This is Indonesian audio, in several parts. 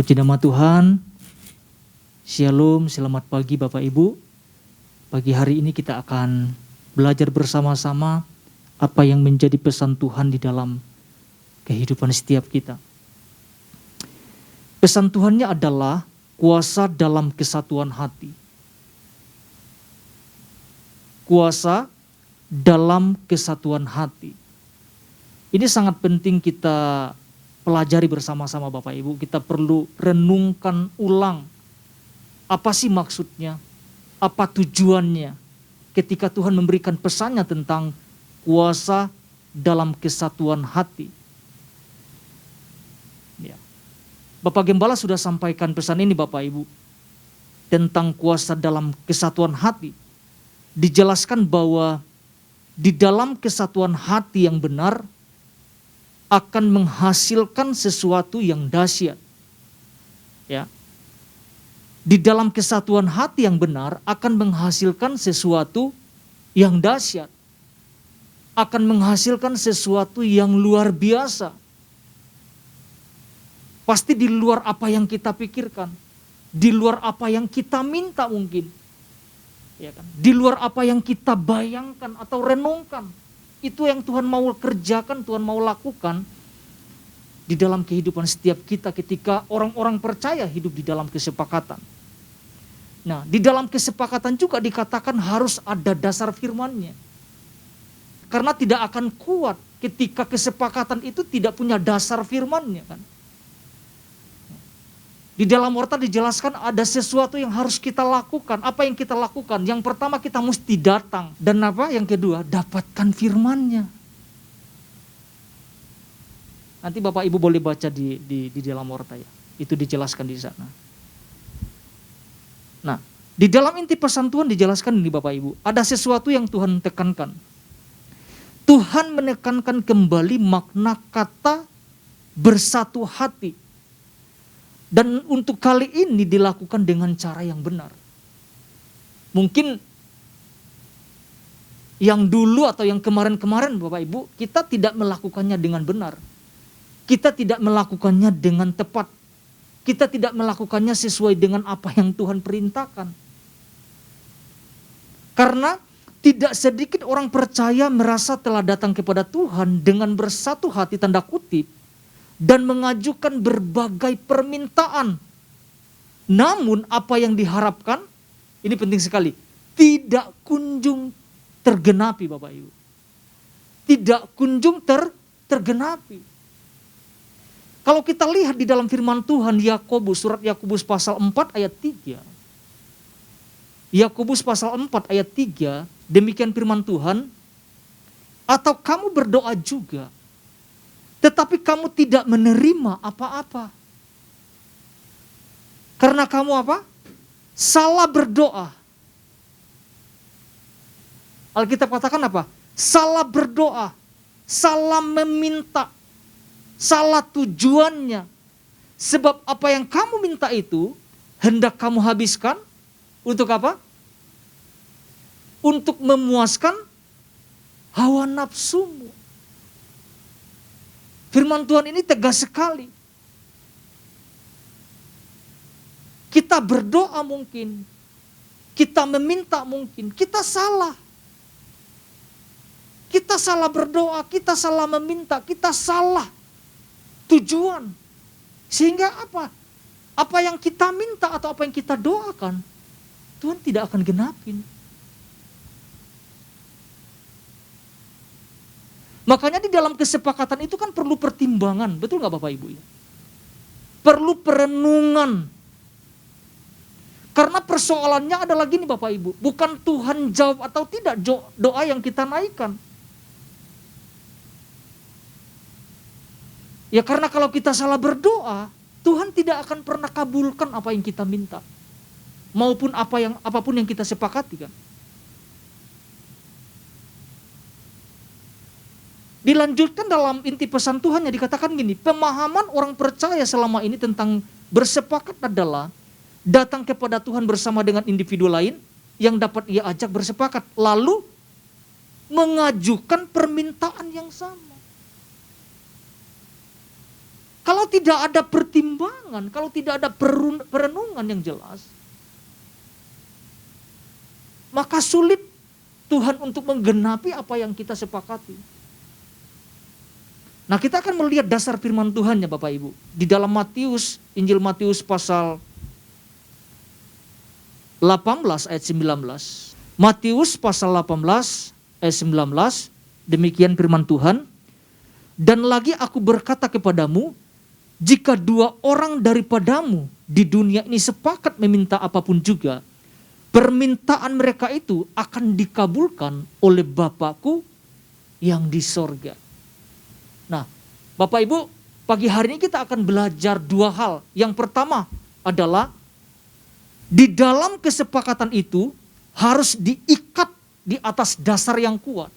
Puji nama Tuhan. Shalom, selamat pagi Bapak Ibu. Pagi hari ini kita akan belajar bersama-sama apa yang menjadi pesan Tuhan di dalam kehidupan setiap kita. Pesan Tuhannya adalah kuasa dalam kesatuan hati. Kuasa dalam kesatuan hati. Ini sangat penting kita pelajari bersama-sama Bapak Ibu. Kita perlu renungkan ulang. Apa sih maksudnya? Apa tujuannya? Ketika Tuhan memberikan pesannya tentang kuasa dalam kesatuan hati. Ya. Bapak Gembala sudah sampaikan pesan ini Bapak Ibu. Tentang kuasa dalam kesatuan hati. Dijelaskan bahwa di dalam kesatuan hati yang benar akan menghasilkan sesuatu yang dahsyat. Ya. Di dalam kesatuan hati yang benar akan menghasilkan sesuatu yang dahsyat. Akan menghasilkan sesuatu yang luar biasa. Pasti di luar apa yang kita pikirkan. Di luar apa yang kita minta mungkin. Ya kan? Di luar apa yang kita bayangkan atau renungkan. Itu yang Tuhan mau kerjakan, Tuhan mau lakukan di dalam kehidupan setiap kita ketika orang-orang percaya hidup di dalam kesepakatan. Nah, di dalam kesepakatan juga dikatakan harus ada dasar firman-Nya. Karena tidak akan kuat ketika kesepakatan itu tidak punya dasar firman-Nya kan. Di dalam Warta dijelaskan ada sesuatu yang harus kita lakukan. Apa yang kita lakukan? Yang pertama kita mesti datang. Dan apa? Yang kedua, dapatkan firman-Nya. Nanti Bapak Ibu boleh baca di dalam Warta ya. Itu dijelaskan di sana. Nah, di dalam inti pesan Tuhan dijelaskan ini Bapak Ibu. Ada sesuatu yang Tuhan tekankan. Tuhan menekankan kembali makna kata bersatu hati. Dan untuk kali ini dilakukan dengan cara yang benar. Mungkin yang dulu atau yang kemarin-kemarin Bapak Ibu, kita tidak melakukannya dengan benar. Kita tidak melakukannya dengan tepat. Kita tidak melakukannya sesuai dengan apa yang Tuhan perintahkan. Karena tidak sedikit orang percaya merasa telah datang kepada Tuhan dengan bersatu hati tanda kutip. Dan mengajukan berbagai permintaan. Namun apa yang diharapkan, ini penting sekali, tidak kunjung tergenapi Bapak Ibu. Tidak kunjung tergenapi. Kalau kita lihat di dalam firman Tuhan, surat Yakobus pasal 4 ayat 3. Yakobus pasal 4 ayat 3, demikian firman Tuhan, atau kamu berdoa juga, tetapi kamu tidak menerima apa-apa. Karena kamu apa? Salah berdoa. Alkitab katakan apa? Salah berdoa. Salah meminta. Salah tujuannya. Sebab apa yang kamu minta itu hendak kamu habiskan untuk apa? Untuk memuaskan hawa nafsumu. Firman Tuhan ini tegas sekali. Kita berdoa mungkin, kita meminta mungkin, kita salah. Kita salah berdoa, kita salah meminta, kita salah tujuan. Sehingga apa? Apa yang kita minta atau apa yang kita doakan, Tuhan tidak akan genapin. Makanya di dalam kesepakatan itu kan perlu pertimbangan, betul gak Bapak Ibu ya? Perlu perenungan. Karena persoalannya adalah gini Bapak Ibu, bukan Tuhan jawab atau tidak doa yang kita naikkan. Ya karena kalau kita salah berdoa, Tuhan tidak akan pernah kabulkan apa yang kita minta. Maupun apapun yang kita sepakati kan. Dilanjutkan dalam inti pesan Tuhan yang dikatakan gini, pemahaman orang percaya selama ini tentang bersepakat adalah datang kepada Tuhan bersama dengan individu lain yang dapat ia ajak bersepakat. Lalu mengajukan permintaan yang sama. Kalau tidak ada pertimbangan, kalau tidak ada perenungan yang jelas, maka sulit Tuhan untuk menggenapi apa yang kita sepakati. Nah, kita akan melihat dasar firman Tuhannya Bapak Ibu. Di dalam Matius, Injil Matius pasal 18 ayat 19. Matius pasal 18 ayat 19, demikian firman Tuhan. Dan lagi aku berkata kepadamu, jika 2 orang daripadamu di dunia ini sepakat meminta apapun juga, permintaan mereka itu akan dikabulkan oleh Bapakku yang di sorga. Nah, Bapak Ibu, pagi hari ini kita akan belajar 2 hal. Yang pertama adalah di dalam kesepakatan itu harus diikat di atas dasar yang kuat.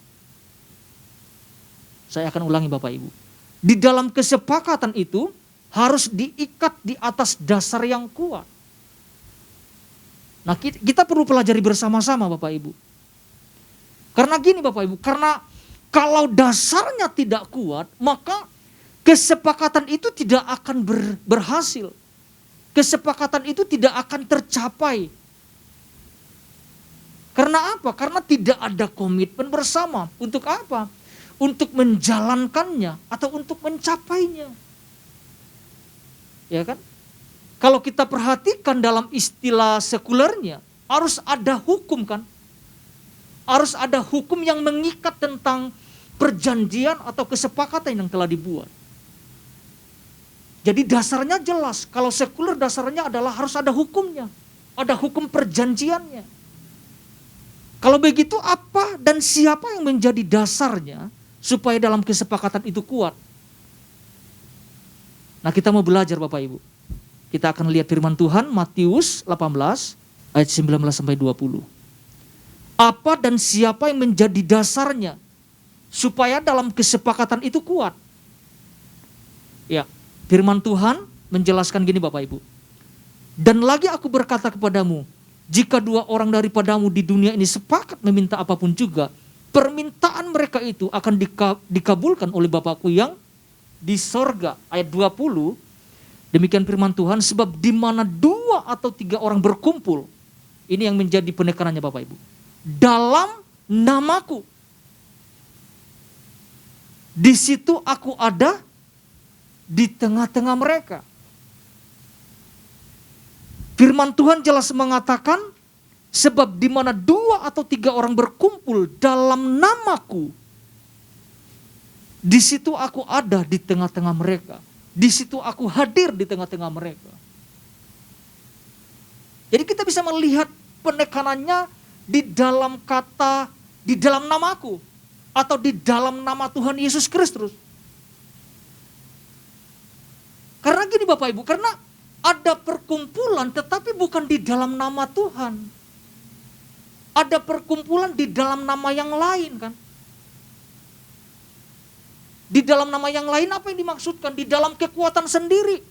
Saya akan ulangi Bapak Ibu. Di dalam kesepakatan itu harus diikat di atas dasar yang kuat. Nah, kita perlu pelajari bersama-sama Bapak Ibu. Karena gini Bapak Ibu, karena kalau dasarnya tidak kuat, maka kesepakatan itu tidak akan berhasil. Kesepakatan itu tidak akan tercapai. Karena apa? Karena tidak ada komitmen bersama. Untuk apa? Untuk menjalankannya atau untuk mencapainya. Ya kan? Kalau kita perhatikan dalam istilah sekulernya, harus ada hukum kan? Harus ada hukum yang mengikat tentang perjanjian atau kesepakatan yang telah dibuat. Jadi dasarnya jelas, kalau sekuler dasarnya adalah harus ada hukumnya. Ada hukum perjanjiannya. Kalau begitu apa dan siapa yang menjadi dasarnya supaya dalam kesepakatan itu kuat? Nah, kita mau belajar Bapak Ibu. Kita akan lihat firman Tuhan Matius 18 ayat 19 sampai 20. Apa dan siapa yang menjadi dasarnya supaya dalam kesepakatan itu kuat? Ya, firman Tuhan menjelaskan gini Bapak Ibu. Dan lagi aku berkata kepadamu, jika 2 orang daripadamu di dunia ini sepakat meminta apapun juga, permintaan mereka itu akan dikabulkan oleh Bapakku yang di sorga. Ayat 20, demikian firman Tuhan, sebab di mana 2 atau 3 orang berkumpul, ini yang menjadi penekanannya Bapak Ibu, dalam namaku, di situ aku ada di tengah-tengah mereka. Firman Tuhan jelas mengatakan, sebab di mana 2 atau 3 orang berkumpul dalam namaku, di situ aku ada di tengah-tengah mereka. Di situ aku hadir di tengah-tengah mereka. Jadi kita bisa melihat penekanannya di dalam kata, di dalam namaku, atau di dalam nama Tuhan Yesus Kristus. Karena gini Bapak Ibu, karena ada perkumpulan tetapi bukan di dalam nama Tuhan. Ada perkumpulan di dalam nama yang lain kan. Di dalam nama yang lain apa yang dimaksudkan? Di dalam kekuatan sendiri.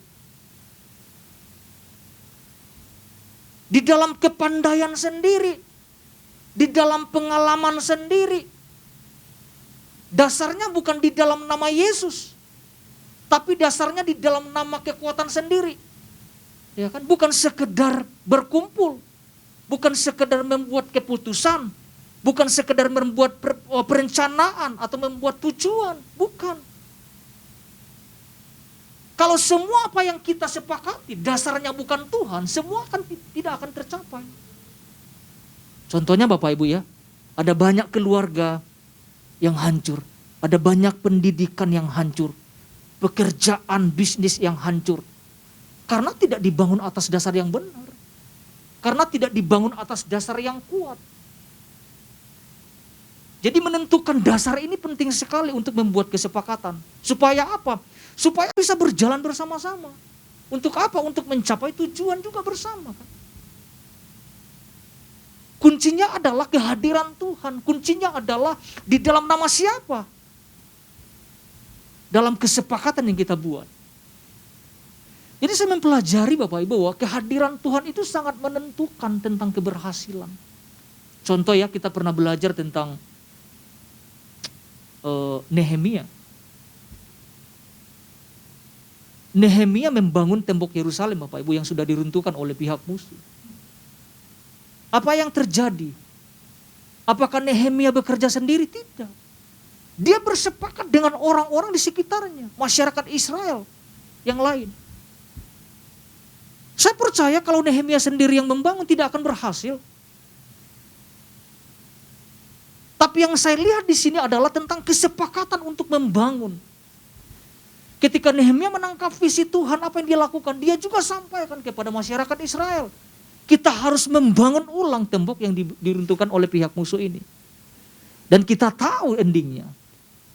Di dalam kepandaian sendiri. Di dalam pengalaman sendiri. Dasarnya bukan di dalam nama Yesus. Tapi dasarnya di dalam nama kekuatan sendiri. Ya kan? Bukan sekedar berkumpul. Bukan sekedar membuat keputusan. Bukan sekedar membuat perencanaan atau membuat tujuan. Bukan. Kalau semua apa yang kita sepakati dasarnya bukan Tuhan, semua tidak akan tercapai. Contohnya Bapak Ibu ya, ada banyak keluarga yang hancur. Ada banyak pendidikan yang hancur. Pekerjaan, bisnis yang hancur. Karena tidak dibangun atas dasar yang benar. Karena tidak dibangun atas dasar yang kuat. Jadi menentukan dasar ini penting sekali untuk membuat kesepakatan. Supaya apa? Supaya bisa berjalan bersama-sama. Untuk apa? Untuk mencapai tujuan juga bersama. Kuncinya adalah kehadiran Tuhan. Kuncinya adalah di dalam nama siapa? Dalam kesepakatan yang kita buat. Jadi saya mempelajari Bapak Ibu bahwa kehadiran Tuhan itu sangat menentukan tentang keberhasilan. Contoh ya, kita pernah belajar tentang Nehemia. Nehemia membangun tembok Yerusalem, Bapak Ibu, yang sudah diruntuhkan oleh pihak musuh. Apa yang terjadi? Apakah Nehemia bekerja sendiri? Tidak. Dia bersepakat dengan orang-orang di sekitarnya, masyarakat Israel yang lain. Saya percaya kalau Nehemia sendiri yang membangun tidak akan berhasil. Tapi yang saya lihat di sini adalah tentang kesepakatan untuk membangun. Ketika Nehemia menangkap visi Tuhan, apa yang dia lakukan? Dia juga sampaikan kepada masyarakat Israel. Kita harus membangun ulang tembok yang diruntuhkan oleh pihak musuh ini. Dan kita tahu endingnya.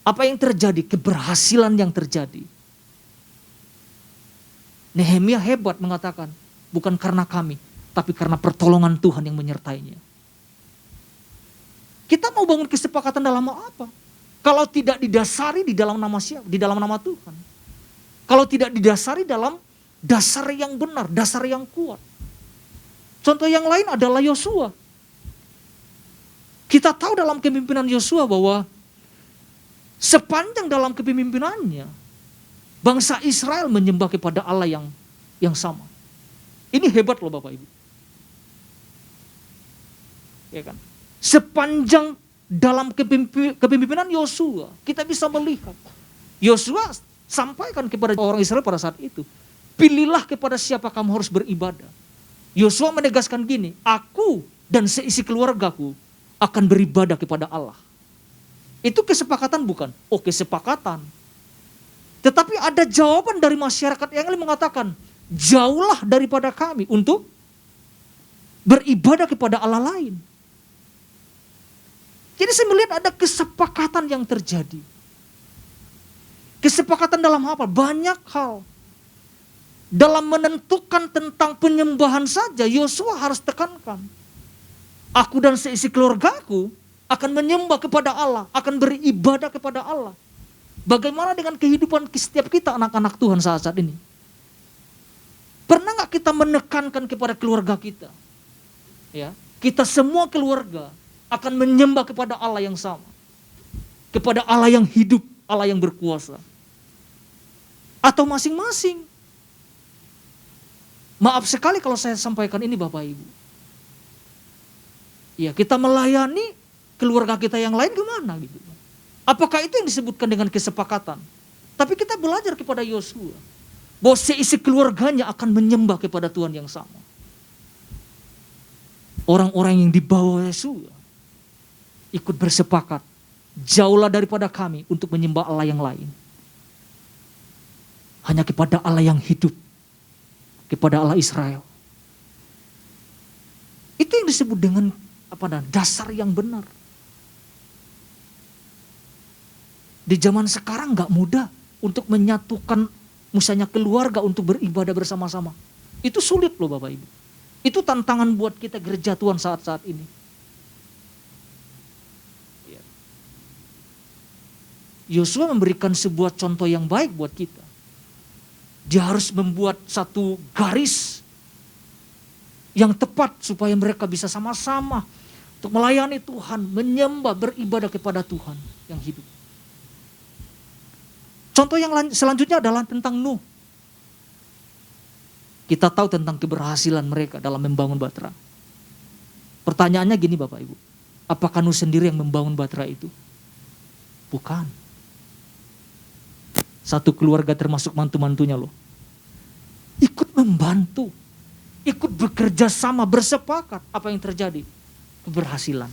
Apa yang terjadi? Keberhasilan yang terjadi. Nehemia hebat mengatakan, bukan karena kami, tapi karena pertolongan Tuhan yang menyertainya. Kita mau bangun kesepakatan dalam apa? Kalau tidak didasari di dalam nama siapa? Di dalam nama Tuhan. Kalau tidak didasari dalam dasar yang benar, dasar yang kuat. Contoh yang lain adalah Yosua. Kita tahu dalam kepemimpinan Yosua bahwa sepanjang dalam kepemimpinannya, bangsa Israel menyembah kepada Allah yang sama. Ini hebat loh Bapak Ibu. Ya kan? Sepanjang dalam kepemimpinan Yosua, kita bisa melihat. Yosua sampaikan kepada orang Israel pada saat itu, pilihlah kepada siapa kamu harus beribadah. Yosua menegaskan gini, aku dan seisi keluargaku akan beribadah kepada Allah. Itu kesepakatan bukan? Oh, kesepakatan. Tetapi ada jawaban dari masyarakat yang lain mengatakan, jauhlah daripada kami untuk beribadah kepada Allah lain. Jadi saya melihat ada kesepakatan yang terjadi. Kesepakatan dalam apa? Banyak hal. Dalam menentukan tentang penyembahan saja, Yosua harus tekankan. Aku dan seisi keluargaku akan menyembah kepada Allah, akan beribadah kepada Allah. Bagaimana dengan kehidupan setiap kita anak-anak Tuhan saat ini? Pernah gak kita menekankan kepada keluarga kita? Ya, kita semua keluarga akan menyembah kepada Allah yang sama. Kepada Allah yang hidup, Allah yang berkuasa. Atau masing-masing. Maaf sekali kalau saya sampaikan ini Bapak Ibu. Ya, kita melayani keluarga kita yang lain gimana gitu. Apakah itu yang disebutkan dengan kesepakatan? Tapi kita belajar kepada Yosua. Bahwa seisi keluarganya akan menyembah kepada Tuhan yang sama. Orang-orang yang dibawa Yosua ikut bersepakat. Jauhlah daripada kami untuk menyembah Allah yang lain. Hanya kepada Allah yang hidup. Kepada Allah Israel. Itu yang disebut dengan dasar yang benar. Di zaman sekarang gak mudah untuk menyatukan misalnya keluarga untuk beribadah bersama-sama. Itu sulit loh Bapak Ibu. Itu tantangan buat kita gereja Tuhan saat-saat ini. Yosua memberikan sebuah contoh yang baik buat kita. Dia harus membuat satu garis yang tepat supaya mereka bisa sama-sama untuk melayani Tuhan, menyembah, beribadah kepada Tuhan yang hidup. Contoh yang selanjutnya adalah tentang Nuh. Kita tahu tentang keberhasilan mereka dalam membangun Batra. Pertanyaannya gini Bapak Ibu, apakah Nuh sendiri yang membangun Batra itu? Bukan. Satu keluarga termasuk mantu-mantunya loh. Ikut membantu. Ikut bekerja sama, bersepakat. Apa yang terjadi? Keberhasilan.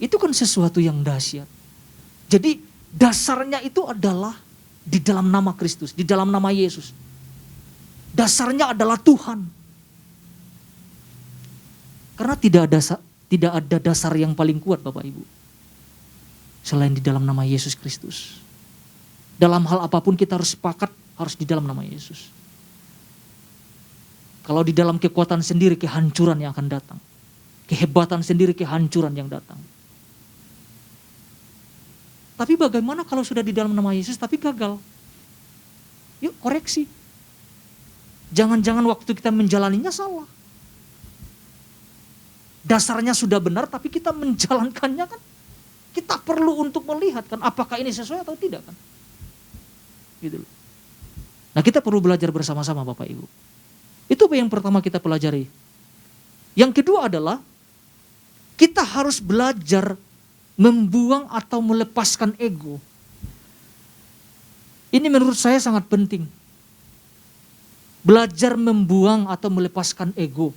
Itu kan sesuatu yang dahsyat. Jadi dasarnya itu adalah di dalam nama Kristus, di dalam nama Yesus. Dasarnya adalah Tuhan. Karena tidak ada dasar yang paling kuat Bapak Ibu. Selain di dalam nama Yesus Kristus. Dalam hal apapun kita harus sepakat, harus di dalam nama Yesus. Kalau di dalam kekuatan sendiri, kehancuran yang akan datang. Kehebatan sendiri, kehancuran yang datang. Tapi bagaimana kalau sudah di dalam nama Yesus tapi gagal? Yuk koreksi. Jangan-jangan waktu kita menjalaninya salah. Dasarnya sudah benar tapi kita menjalankannya kan Kita perlu untuk melihat kan apakah ini sesuai atau tidak kan. Gitu loh. Nah, kita perlu belajar bersama-sama Bapak Ibu. Itu yang pertama kita pelajari. Yang kedua adalah kita harus belajar membuang atau melepaskan ego. Ini menurut saya sangat penting. Belajar membuang atau melepaskan ego.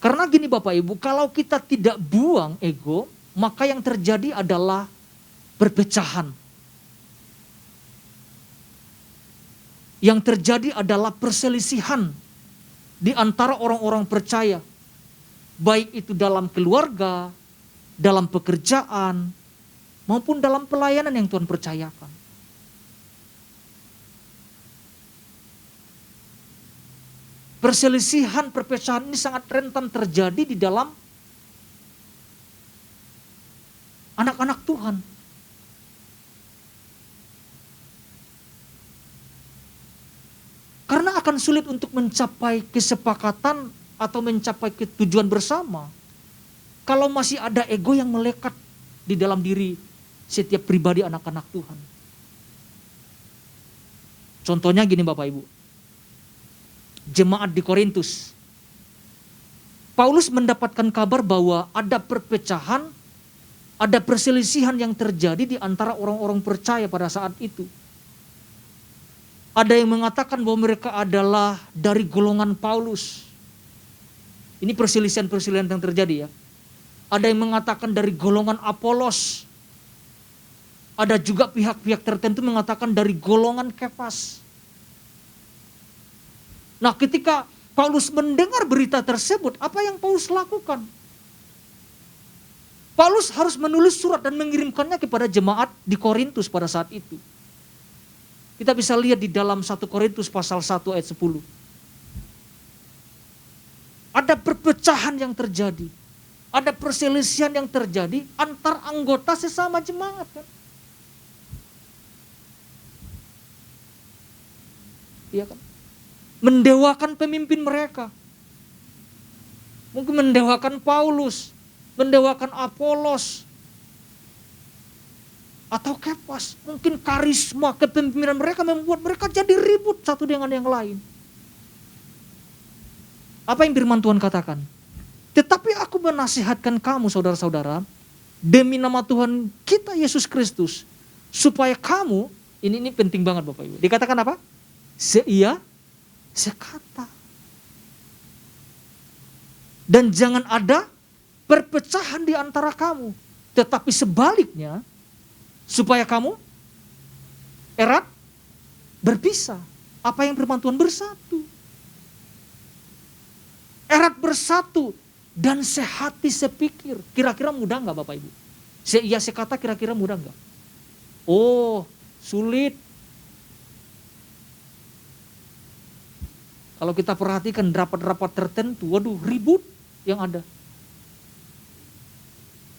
Karena gini Bapak Ibu, kalau kita tidak buang ego, maka yang terjadi adalah perpecahan. Yang terjadi adalah perselisihan di antara orang-orang percaya. Baik itu dalam keluarga, dalam pekerjaan, maupun dalam pelayanan yang Tuhan percayakan. Perselisihan, perpecahan ini sangat rentan terjadi di dalam anak-anak Tuhan. Karena akan sulit untuk mencapai kesepakatan atau mencapai tujuan bersama kalau masih ada ego yang melekat di dalam diri setiap pribadi anak-anak Tuhan. Contohnya gini Bapak Ibu. Jemaat di Korintus. Paulus mendapatkan kabar bahwa ada perpecahan, ada perselisihan yang terjadi di antara orang-orang percaya pada saat itu. Ada yang mengatakan bahwa mereka adalah dari golongan Paulus. Ini perselisihan-perselisihan yang terjadi ya. Ada yang mengatakan dari golongan Apolos. Ada juga pihak-pihak tertentu mengatakan dari golongan Kefas. Nah, ketika Paulus mendengar berita tersebut, apa yang Paulus lakukan? Paulus harus menulis surat dan mengirimkannya kepada jemaat di Korintus pada saat itu. Kita bisa lihat di dalam 1 Korintus pasal 1 ayat 10. Ada perpecahan yang terjadi. Ada perselisihan yang terjadi antar anggota sesama jemaat. Kan? Iya kan? Mendewakan pemimpin mereka. Mungkin mendewakan Paulus, mendewakan Apolos, atau Kefas. Mungkin karisma kepemimpinan mereka membuat mereka jadi ribut satu dengan yang lain. Apa yang firman Tuhan katakan? Tetapi aku menasihatkan kamu saudara-saudara, demi nama Tuhan kita Yesus Kristus, supaya kamu, ini penting banget Bapak Ibu. Dikatakan apa? Seia sekata. Dan jangan ada perpecahan di antara kamu. Tetapi sebaliknya, supaya kamu erat berpisah. Apa yang firman Tuhan? Bersatu. Erat bersatu dan sehati sepikir. Kira-kira mudah enggak Bapak Ibu? Seia sekata kira-kira mudah enggak? Oh, sulit. Kalau kita perhatikan rapat-rapat tertentu, waduh ribut yang ada.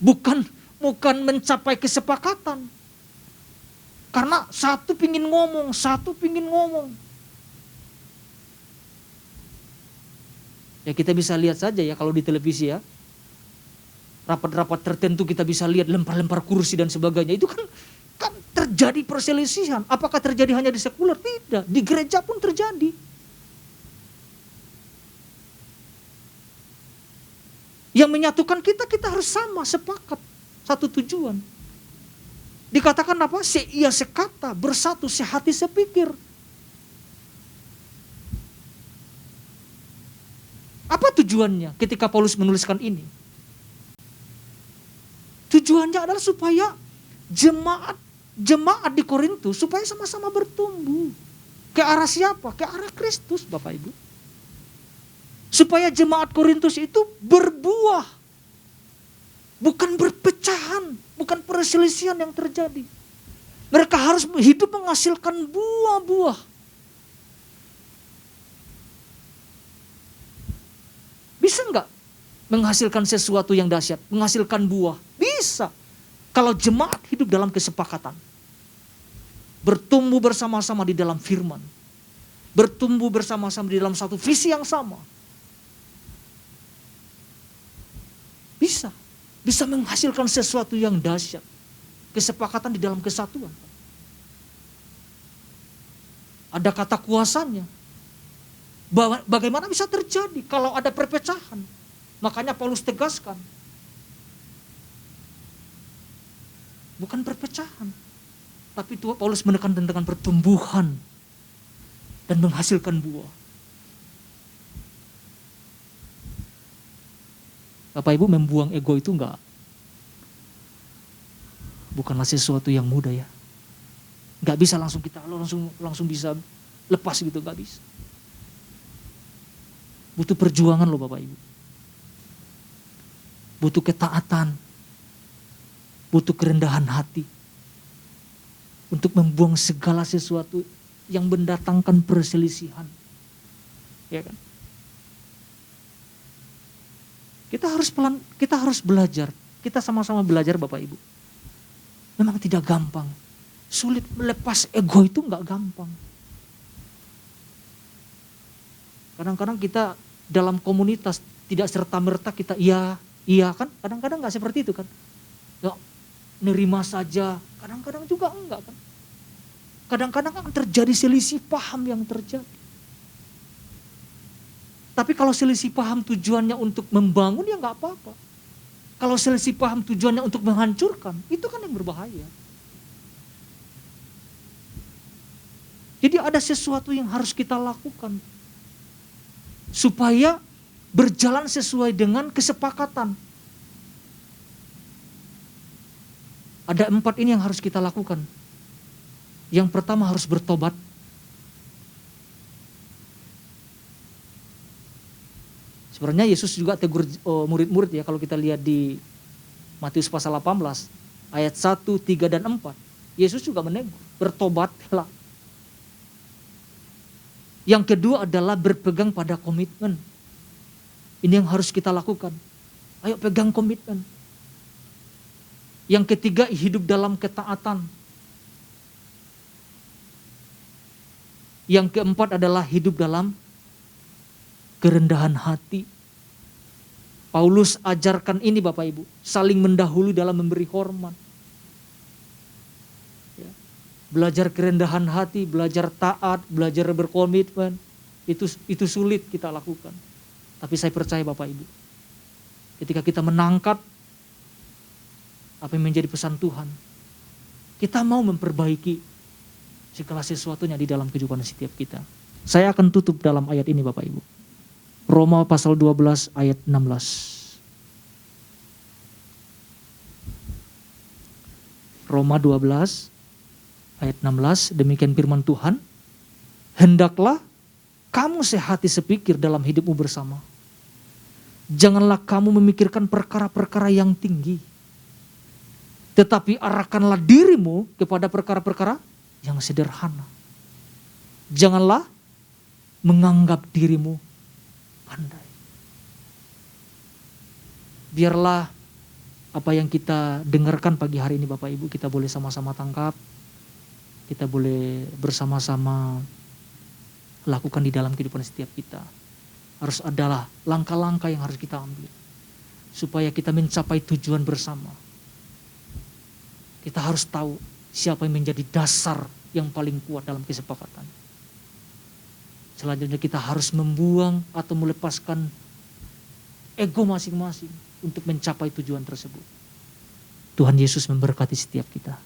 Bukan mencapai kesepakatan. Karena satu pingin ngomong, satu pingin ngomong. Ya kita bisa lihat saja ya kalau di televisi ya. Rapat-rapat tertentu kita bisa lihat lempar-lempar kursi dan sebagainya. Itu kan terjadi perselisihan. Apakah terjadi hanya di sekuler? Tidak. Di gereja pun terjadi. Yang menyatukan kita harus sama, sepakat. Satu tujuan. Dikatakan apa? Seia sekata, bersatu, sehati sepikir. Apa tujuannya ketika Paulus menuliskan ini? Tujuannya adalah supaya jemaat di Korintus supaya sama-sama bertumbuh. Ke arah siapa? Ke arah Kristus, Bapak Ibu. Supaya jemaat Korintus itu berbuah. Bukan berpecahan, bukan perselisihan yang terjadi. Mereka harus hidup menghasilkan buah-buah. Bisa enggak menghasilkan sesuatu yang dahsyat, menghasilkan buah? Bisa. Kalau jemaat hidup dalam kesepakatan. Bertumbuh bersama-sama di dalam firman. Bertumbuh bersama-sama di dalam satu visi yang sama. Bisa. bisa menghasilkan sesuatu yang dahsyat. Kesepakatan di dalam kesatuan. Ada kata kuasanya. Bagaimana bisa terjadi kalau ada perpecahan? Makanya Paulus tegaskan. Bukan perpecahan. Tapi Paulus menekan tentang pertumbuhan. Dan menghasilkan buah. Bapak Ibu, membuang ego itu bukanlah sesuatu yang mudah ya. Gak bisa langsung kita langsung bisa lepas gitu, gak bisa. Butuh perjuangan loh Bapak Ibu. Butuh ketaatan. Butuh kerendahan hati. Untuk membuang segala sesuatu yang mendatangkan perselisihan. Ya kan? Kita harus belajar. Kita sama-sama belajar Bapak Ibu. Memang tidak gampang. Sulit melepas ego itu gak gampang. Kadang-kadang kita dalam komunitas tidak serta-merta kita iya kan. Kadang-kadang gak seperti itu kan. Ya, nerima saja. Kadang-kadang juga enggak kan. Kadang-kadang kan terjadi selisih paham yang terjadi. Tapi kalau selisih paham tujuannya untuk membangun ya gak apa-apa. Kalau selisih paham tujuannya untuk menghancurkan, itu kan yang berbahaya. Jadi ada sesuatu yang harus kita lakukan. Supaya berjalan sesuai dengan kesepakatan. Ada 4 ini yang harus kita lakukan. Yang pertama harus bertobat. Sebenarnya Yesus juga tegur murid-murid ya, kalau kita lihat di Matius pasal 18 ayat 1, 3 dan 4. Yesus juga menegur, bertobatlah. Yang kedua adalah berpegang pada komitmen. Ini yang harus kita lakukan. Ayo pegang komitmen. Yang ketiga hidup dalam ketaatan. Yang keempat adalah hidup dalam kerendahan hati. Paulus ajarkan ini Bapak Ibu, saling mendahului dalam memberi hormat. Ya. Belajar kerendahan hati, belajar taat, belajar berkomitmen, itu sulit kita lakukan. Tapi saya percaya Bapak Ibu, ketika kita menangkap apa yang menjadi pesan Tuhan, kita mau memperbaiki segala sesuatunya di dalam kehidupan setiap kita. Saya akan tutup dalam ayat ini Bapak Ibu. Roma pasal 12 ayat 16. Roma 12 ayat 16, demikian firman Tuhan. Hendaklah kamu sehati sepikir dalam hidupmu bersama. Janganlah kamu memikirkan perkara-perkara yang tinggi. Tetapi arahkanlah dirimu kepada perkara-perkara yang sederhana. Janganlah menganggap dirimu pandai. Biarlah apa yang kita dengarkan pagi hari ini Bapak Ibu, kita boleh sama-sama tangkap. Kita boleh bersama-sama lakukan di dalam kehidupan setiap kita. Harus adalah langkah-langkah yang harus kita ambil. Supaya kita mencapai tujuan bersama. Kita harus tahu siapa yang menjadi dasar yang paling kuat dalam kesepakatan. Selanjutnya kita harus membuang atau melepaskan ego masing-masing untuk mencapai tujuan tersebut. Tuhan Yesus memberkati setiap kita.